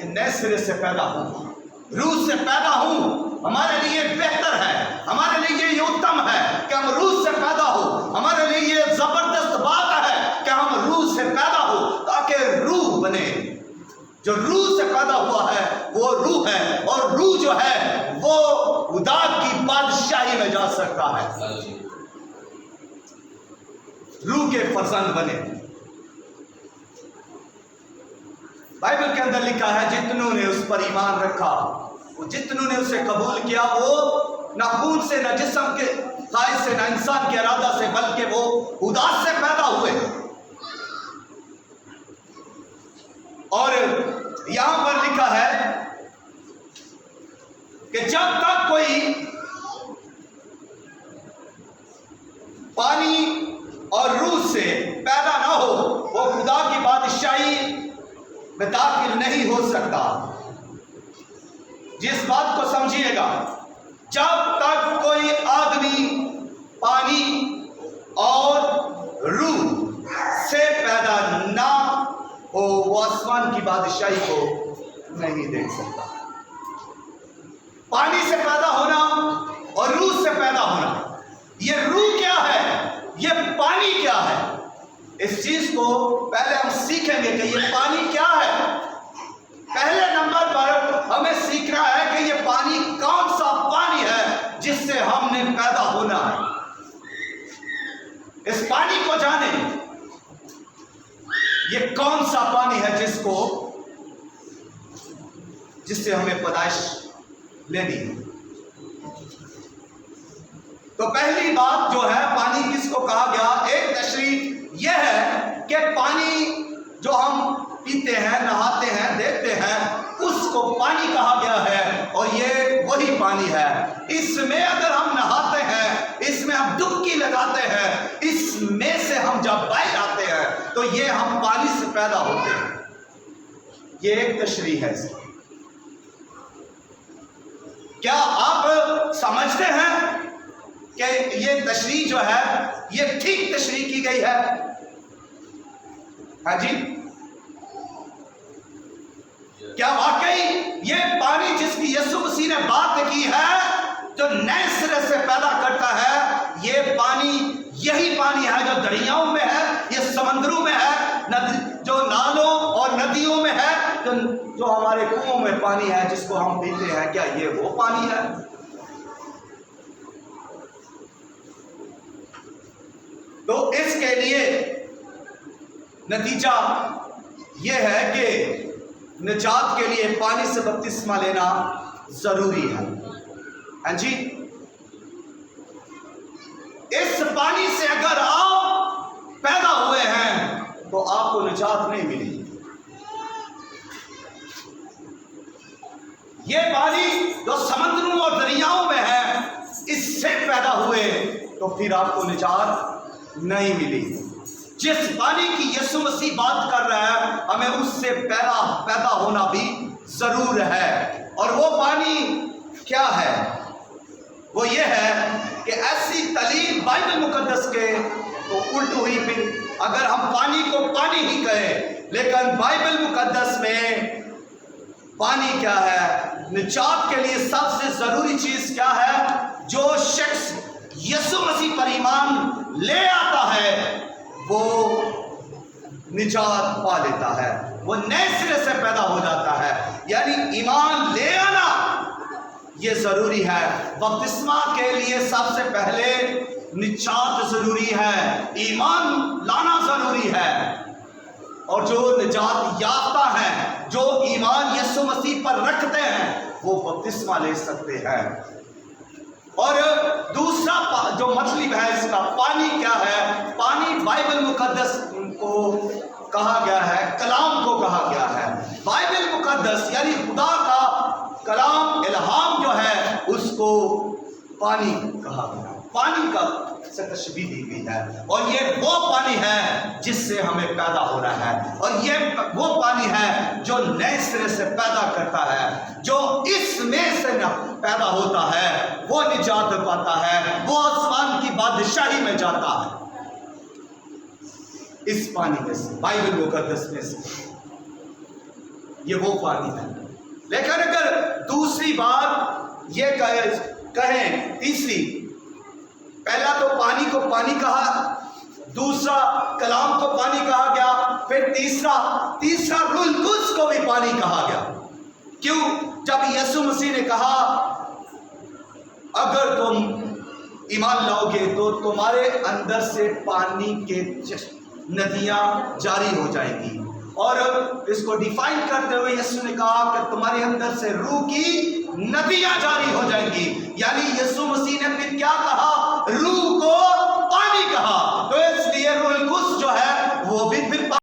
کہ نئے سرے سے پیدا ہوں، روح سے پیدا ہوں، ہمارے لیے بہتر ہے، ہمارے لیے یہ اتم ہے کہ ہم روح سے پیدا ہو، ہمارے لیے یہ زبردست بات ہے کہ ہم روح سے پیدا ہو تاکہ روح بنے۔ جو روح سے پیدا ہوا ہے وہ روح ہے، اور روح جو ہے وہ خدا کی بادشاہی میں جا سکتا ہے، روح کے فرزند بنے۔ بائبل کے اندر لکھا ہے جتنوں نے اس پر ایمان رکھا، وہ جتنوں نے اسے قبول کیا، وہ نہ خون سے نہ جسم کے خواہش سے نہ انسان کے ارادہ سے بلکہ وہ خدا سے پیدا ہوئے۔ اور یہاں پر لکھا ہے کہ جب تک کوئی پانی اور روح سے پیدا نہ ہو وہ خدا کی بادشاہی میں داخل نہیں ہو سکتا۔ جس بات کو سمجھیے گا، جب تک کوئی آدمی پانی اور روح سے پیدا نہ ہو وہ آسمان کی بادشاہی کو نہیں دیکھ سکتا۔ پانی سے پیدا ہونا اور روح سے پیدا ہونا، یہ روح کیا ہے، یہ پانی کیا ہے، اس چیز کو پہلے ہم سیکھیں گے کہ یہ پانی کیا ہے۔ پہلے نمبر پر ہمیں سیکھنا ہے کہ یہ پانی کون سا پانی ہے جس سے ہم نے پیدا ہونا ہے۔ اس پانی کو جانیں، یہ کون سا پانی ہے جس سے ہمیں پیدائش لینی ہے۔ تو پہلی بات جو ہے پانی کس کو کہا گیا، ایک تشریح یہ ہے کہ پانی جو ہم پیتے ہیں، نہاتے ہیں، دیکھتے ہیں، اس کو پانی کہا گیا ہے، اور یہ وہی پانی ہے۔ اس میں اگر ہم نہاتے ہیں، اس میں ہم ڈبکی لگاتے ہیں، اس میں سے ہم جب باہر آتے ہیں تو یہ ہم پانی سے پیدا ہوتے ہیں۔ یہ ایک تشریح ہے۔ کیا آپ سمجھتے ہیں کہ یہ تشریح جو ہے یہ ٹھیک تشریح کی گئی ہے؟ ہاں جی، کیا واقعی یہ پانی جس کی یسوع مسیح نے بات کی ہے جو نئے سرے سے پیدا کرتا ہے، یہ پانی یہی پانی ہے جو دریاؤں میں ہے، یہ سمندروں میں ہے، جو نالوں اور ندیوں میں ہے، جو ہمارے کنووں میں پانی ہے جس کو ہم پیتے ہیں، کیا یہ وہ پانی ہے؟ تو اس کے لیے نتیجہ یہ ہے کہ نجات کے لیے پانی سے بپتسمہ لینا ضروری ہے۔ ہاں جی، اس پانی سے اگر آپ پیدا ہوئے ہیں تو آپ کو نجات نہیں ملی۔ یہ پانی جو سمندروں اور دریاؤں میں ہے، اس سے پیدا ہوئے تو پھر آپ کو نجات نہیں ملی۔ جس پانی کی یسوع مسیح بات کر رہا ہے، ہمیں اس سے پیدا ہونا بھی ضرور ہے۔ اور وہ پانی کیا ہے؟ وہ یہ ہے کہ ایسی تعلیم بائبل مقدس کے تو الٹ ہوئی، پھر اگر ہم پانی کو پانی ہی کہیں، لیکن بائبل مقدس میں پانی کیا ہے؟ نجات کے لیے سب سے ضروری چیز کیا ہے؟ جو شخص یسوع مسیح پر ایمان لے آتا ہے وہ نجات پا لیتا ہے، وہ نئے سرے سے پیدا ہو جاتا ہے۔ یعنی ایمان لے آنا یہ ضروری ہے۔ بپتسمہ کے لیے سب سے پہلے نجات ضروری ہے، ایمان لانا ضروری ہے۔ اور جو نجات یافتہ ہیں، جو ایمان یسوع مسیح پر رکھتے ہیں، وہ بپتسمہ لے سکتے ہیں۔ اور دوسرا جو مطلب ہے اس کا پانی کیا ہے؟ پانی بائبل مقدس کو کہا گیا ہے، کلام کو کہا گیا ہے۔ بائبل مقدس یعنی خدا کا کلام، الہام جو ہے اس کو پانی کہا گیا ہے، پانی کا سے تشبیہ دی گئی ہے۔ اور یہ وہ پانی ہے جس سے ہمیں پیدا ہونا ہے، اور یہ وہ پانی ہے جو نئے سرے سے پیدا کرتا ہے۔ جو اس میں سے پیدا ہوتا ہے وہ نجات پاتا ہے، وہ آسمان کی بادشاہی میں جاتا ہے۔ اس پانی میں سے، بائبل مقدس میں سے یہ وہ پانی ہے۔ لیکن اگر دوسری بات یہ کہیں، تیسری، پہلا تو پانی کو پانی کہا، دوسرا کلام کو پانی کہا گیا، پھر تیسرا روح القدس کو بھی پانی کہا گیا۔ کیوں؟ جب یسوع مسیح نے کہا اگر تم ایمان لاؤ گے تو تمہارے اندر سے پانی کے ندیاں جاری ہو جائیں گی، اور اس کو ڈیفائن کرتے ہوئے یسوع نے کہا کہ تمہارے اندر سے روح کی ندیاں جاری ہو جائیں گی۔ یعنی یسوع مسیح نے پھر کیا کہا؟ روح کو پانی کہا۔ تو اس لیے روح القدس جو ہے وہ بھی پھر